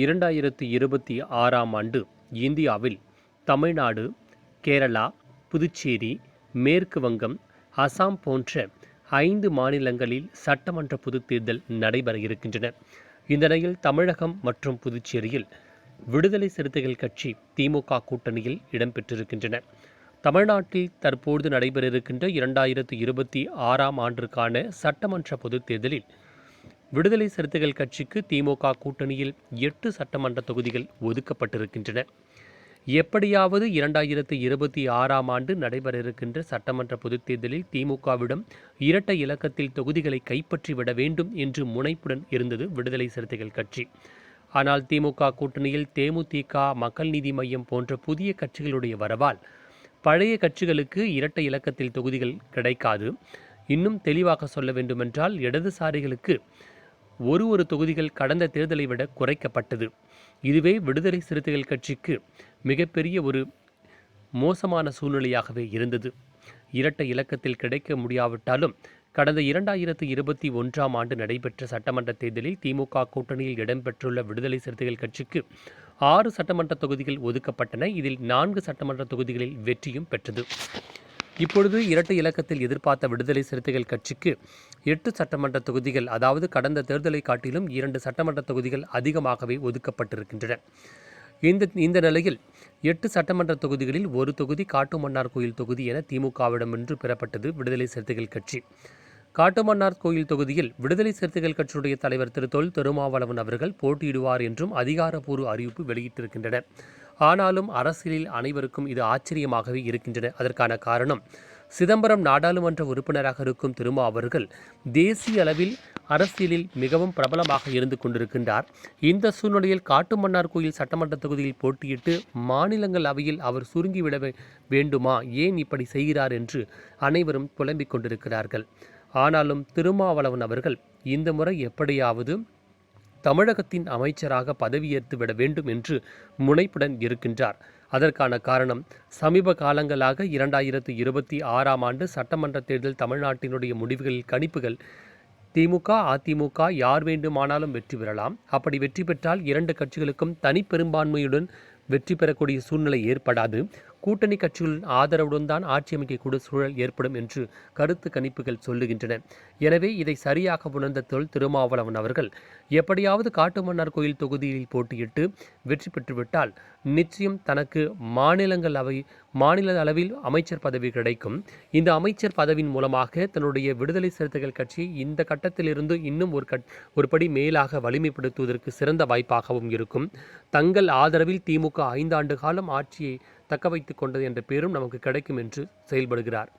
2026ஆம் ஆண்டு இந்தியாவில் தமிழ்நாடு, கேரளா, புதுச்சேரி, மேற்கு வங்கம், அசாம் போன்ற 5 மாநிலங்களில் சட்டமன்ற பொதுத் தேர்தல் நடைபெற இருக்கின்றன. இந்த நிலையில் தமிழகம் மற்றும் புதுச்சேரியில் விடுதலை சிறுத்தைகள் கட்சி திமுக கூட்டணியில் இடம்பெற்றிருக்கின்றன. தமிழ்நாட்டில் தற்போது நடைபெற இருக்கின்ற 2026ஆம் ஆண்டிற்கான சட்டமன்ற பொதுத் தேர்தலில் விடுதலை சிறுத்தைகள் கட்சிக்கு திமுக கூட்டணியில் 8 சட்டமன்ற தொகுதிகள் ஒதுக்கப்பட்டிருக்கின்றன. எப்படியாவது 2026ஆம் ஆண்டு நடைபெற இருக்கின்ற சட்டமன்ற பொதுத் தேர்தலில் திமுகவிடம் இரட்டை இலக்கத்தில் தொகுதிகளை கைப்பற்றிவிட வேண்டும் என்று முனைப்புடன் இருந்தது விடுதலை சிறுத்தைகள் கட்சி. ஆனால் திமுக கூட்டணியில் தேமுதிக, மக்கள் நீதி மய்யம் போன்ற புதிய கட்சிகளுடைய வரவால் பழைய கட்சிகளுக்கு இரட்டை இலக்கத்தில் தொகுதிகள் கிடைக்காது. இன்னும் தெளிவாக சொல்ல வேண்டுமென்றால் இடதுசாரிகளுக்கு ஒரு தொகுதிகள் கடந்த தேர்தலை விட குறைக்கப்பட்டது. இதுவே விடுதலை சிறுத்தைகள் கட்சிக்கு மிகப்பெரிய ஒரு மோசமான சூழ்நிலையாகவே இருந்தது. இரட்டை இலக்கத்தில் கிடைக்க முடியாவிட்டாலும் கடந்த 2021ஆம் ஆண்டு நடைபெற்ற சட்டமன்ற தேர்தலில் திமுக கூட்டணியில் இடம்பெற்றுள்ள விடுதலை சிறுத்தைகள் கட்சிக்கு 6 சட்டமன்ற தொகுதிகள் ஒதுக்கப்பட்டன. இதில் 4 சட்டமன்ற தொகுதிகளில் வெற்றியும் பெற்றது. இப்பொழுது இரட்டை இலக்கத்தில் எதிர்பார்த்த விடுதலை சிறுத்தைகள் கட்சிக்கு 8 சட்டமன்ற தொகுதிகள், அதாவது கடந்த தேர்தலை காட்டிலும் 2 சட்டமன்ற தொகுதிகள் அதிகமாகவே ஒதுக்கப்பட்டிருக்கின்றன. இந்த நிலையில் 8 சட்டமன்ற தொகுதிகளில் ஒரு தொகுதி காட்டுமன்னார் கோயில் தொகுதி என திமுகவிடமின்று பெறப்பட்டது விடுதலை சிறுத்தைகள் கட்சி. காட்டுமன்னார் கோயில் தொகுதியில் விடுதலை சிறுத்தைகள் கட்சியுடைய தலைவர் திரு தொல் திருமாவளவன் அவர்கள் போட்டியிடுவார் என்றும் அதிகாரப்பூர்வ அறிவிப்பு வெளியிட்டிருக்கின்றன. ஆனாலும் அரசியலில் அனைவருக்கும் இது ஆச்சரியமாகவே இருக்கின்றன. அதற்கான காரணம், சிதம்பரம் நாடாளுமன்ற உறுப்பினராக இருக்கும் திருமா அவர்கள் தேசிய அளவில் அரசியலில் மிகவும் பிரபலமாக இருந்து கொண்டிருக்கின்றார். இந்த சூழ்நிலையில் காட்டுமன்னார் கோயில் சட்டமன்ற தொகுதியில் போட்டியிட்டு மாநிலங்களவையில் அவர் சுருங்கிவிட வேண்டுமா, ஏன் இப்படி செய்கிறார் என்று அனைவரும் புலம்பிக் கொண்டிருக்கிறார்கள். ஆனாலும் திருமாவளவன் அவர்கள் இந்த முறை எப்படியாவது தமிழகத்தின் அமைச்சராக பதவியேற்று விட வேண்டும் என்று முனைப்புடன் இருக்கின்றார். அதற்கான காரணம், சமீப காலங்களாக 2026ஆம் ஆண்டு சட்டமன்ற தேர்தல் தமிழ்நாட்டினுடைய முடிவுகளில் கணிப்புகள் திமுக, அதிமுக யார் வேண்டுமானாலும் வெற்றி பெறலாம். அப்படி வெற்றி பெற்றால் 2 கட்சிகளுக்கும் தனிப்பெரும்பான்மையுடன் வெற்றி பெறக்கூடிய சூழ்நிலை ஏற்படாது. கூட்டணி கட்சிகளின் ஆதரவுடன் தான் ஆட்சி அமைக்கக்கூடிய சூழல் ஏற்படும் என்று கருத்து கணிப்புகள் சொல்லுகின்றன. எனவே இதை சரியாக உணர்ந்த தொல் திருமாவளவன் அவர்கள் எப்படியாவது காட்டுமன்னார் கோயில் தொகுதியில் போட்டியிட்டு வெற்றி பெற்றுவிட்டால் நிச்சயம் தனக்கு மாநில அளவில் அமைச்சர் பதவி கிடைக்கும். இந்த அமைச்சர் பதவியின் மூலமாக தன்னுடைய விடுதலை சிறுத்தைகள் கட்சியை இந்த கட்டத்திலிருந்து இன்னும் ஒரு படி மேலாக வலிமைப்படுத்துவதற்கு சிறந்த வாய்ப்பாகவும் இருக்கும். தங்கள் ஆதரவில் திமுக 5 ஆண்டு காலம் ஆட்சியை தக்க வைத்துக் கொண்டது என்ற பேரும் நமக்கு கிடைக்கும் என்று செயல்படுகிறார்.